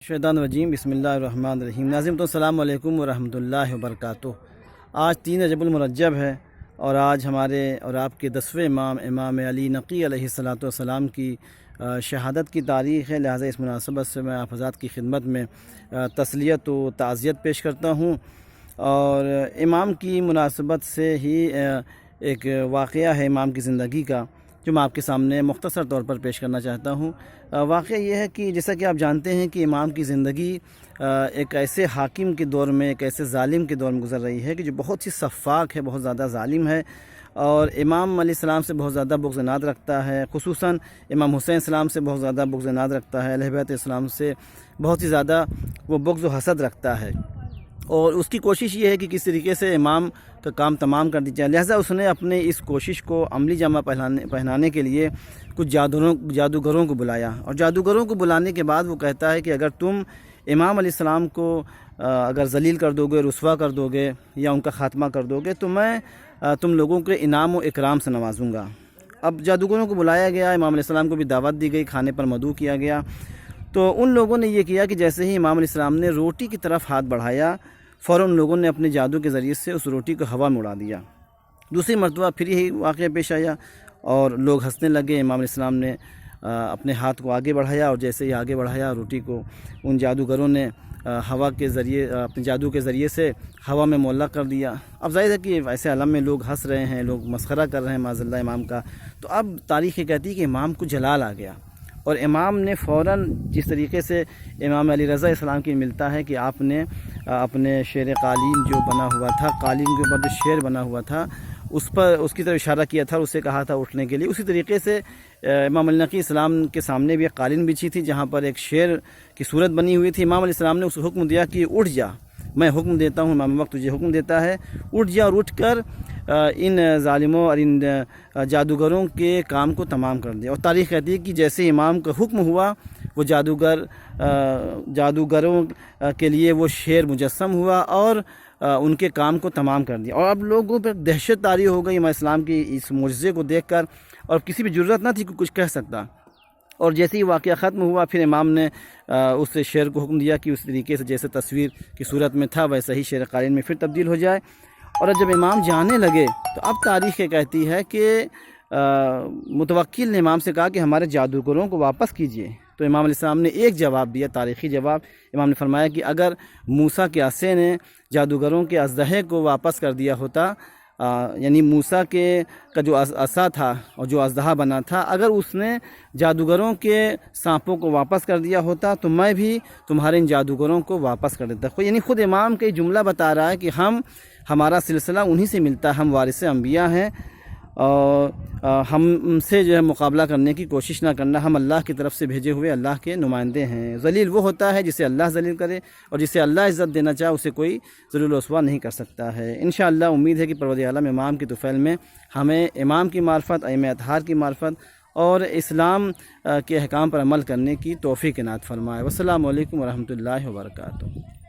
شیطان الرجیم بسم اللہ الرحمن الرحیم۔ ناظرین تو السلام علیکم ورحمۃ اللہ وبرکاتہ۔ آج 3 رجب المرجب ہے اور آج ہمارے اور آپ کے 10ویں امام علی نقی علیہ السلام کی شہادت کی تاریخ ہے، لہٰذا اس مناسبت سے میں آپ حضرات کی خدمت میں تسلیت و تعزیت پیش کرتا ہوں۔ اور امام کی مناسبت سے ہی ایک واقعہ ہے امام کی زندگی کا جو میں آپ کے سامنے مختصر طور پر پیش کرنا چاہتا ہوں۔ واقعہ یہ ہے کہ جیسا کہ آپ جانتے ہیں کہ امام کی زندگی ایک ایسے حاکم کے دور میں، ایک ایسے ظالم کے دور میں گزر رہی ہے کہ جو بہت ہی سفاک ہے، بہت زیادہ ظالم ہے، اور امام علیہ السلام سے بہت زیادہ بغض عناد رکھتا ہے، خصوصاً امام حسین السلام سے بہت زیادہ بغض عناد رکھتا ہے، اہل بیت اسلام سے بہت ہی زیادہ وہ بغض و حسد رکھتا ہے، اور اس کی کوشش یہ ہے کہ کس طریقے سے امام کا کام تمام کر دی جائے۔ لہٰذا اس نے اپنے اس کوشش کو عملی جامہ پہنانے کے لیے کچھ جادوگروں کو بلایا، اور جادوگروں کو بلانے کے بعد وہ کہتا ہے کہ اگر تم امام علیہ السلام کو اگر ذلیل کر دو گے، رسوا کر دو گے یا ان کا خاتمہ کر دو گے تو میں تم لوگوں کے انعام و اکرام سے نوازوں گا۔ اب جادوگروں کو بلایا گیا، امام علیہ السلام کو بھی دعوت دی گئی، کھانے پر مدعو کیا گیا۔ تو ان لوگوں نے یہ کیا کہ جیسے ہی امام علیہ السلام نے روٹی کی طرف ہاتھ بڑھایا، فوراً لوگوں نے اپنے جادو کے ذریعے سے اس روٹی کو ہوا میں اڑا دیا۔ دوسری مرتبہ پھر یہی واقعہ پیش آیا اور لوگ ہنسنے لگے۔ امام علیہ السلام نے اپنے ہاتھ کو آگے بڑھایا، اور جیسے ہی آگے بڑھایا روٹی کو ان جادوگروں نے ہوا کے ذریعے، اپنے جادو کے ذریعے سے ہوا میں معلق کر دیا۔ اب ظاہر ہے کہ ایسے عالم میں لوگ ہنس رہے ہیں، لوگ مسخرہ کر رہے ہیں معاذ اللہ امام کا۔ تو اب تاریخ یہ کہتی ہے کہ امام کو جلال آ گیا، اور امام نے فوراً جس طریقے سے امام علی رضا السلام کی ملتا ہے کہ آپ نے اپنے شیر قالین جو بنا ہوا تھا، قالین کے اوپر جو شیر بنا ہوا تھا اس کی طرف اشارہ کیا تھا، اسے کہا تھا اٹھنے کے لیے۔ اسی طریقے سے امام علی نقی السلام کے سامنے بھی ایک قالین بچھی تھی جہاں پر ایک شیر کی صورت بنی ہوئی تھی۔ امام علیہ السلام نے اسے حکم دیا کہ اٹھ جا، میں حکم دیتا ہوں، امام وقت تجھے حکم دیتا ہے، اٹھ جا اور اٹھ کر ان ظالموں اور ان جادوگروں کے کام کو تمام کر دیا۔ اور تاریخ کہتی ہے کہ جیسے امام کا حکم ہوا، وہ جادوگروں کے لیے وہ شیر مجسم ہوا اور ان کے کام کو تمام کر دیا۔ اور اب لوگوں پر دہشت طاری ہو گئی امام اسلام کی اس معجزے کو دیکھ کر، اور کسی بھی جرأت نہ تھی کہ کچھ کہہ سکتا۔ اور جیسے ہی واقعہ ختم ہوا، پھر امام نے اس شیر کو حکم دیا کہ اس طریقے سے جیسے تصویر کی صورت میں تھا ویسا ہی شیر قالین میں پھر تبدیل ہو جائے۔ اور جب امام جانے لگے تو اب تاریخ یہ کہتی ہے کہ متوکل نے امام سے کہا کہ ہمارے جادوگروں کو واپس کیجیے۔ تو امام علیہ السلام نے ایک جواب دیا، تاریخی جواب۔ امام نے فرمایا کہ اگر موسیٰ کے عصے نے جادوگروں کے اژدہے کو واپس کر دیا ہوتا، یعنی موسیٰ کا جو عصا تھا اور جو اژدہا بنا تھا، اگر اس نے جادوگروں کے سانپوں کو واپس کر دیا ہوتا تو میں بھی تمہارے ان جادوگروں کو واپس کر دیتا۔ یعنی خود امام کا یہ جملہ بتا رہا ہے کہ ہمارا سلسلہ انہی سے ملتا ہے، ہم وارث انبیاء ہیں، اور ہم سے جو ہے مقابلہ کرنے کی کوشش نہ کرنا، ہم اللہ کی طرف سے بھیجے ہوئے اللہ کے نمائندے ہیں۔ ذلیل وہ ہوتا ہے جسے اللہ ذلیل کرے، اور جسے اللہ عزت دینا چاہے اسے کوئی ذلیل و رسوا نہیں کر سکتا ہے۔ انشاءاللہ امید ہے کہ پروردگار عالم امام کی طفیل میں ہمیں امام کی معرفت، ائمہ اطہار کی معرفت اور اسلام کے احکام پر عمل کرنے کی توفیق عنایت فرمائے۔ والسلام علیکم ورحمۃ اللہ وبرکاتہ۔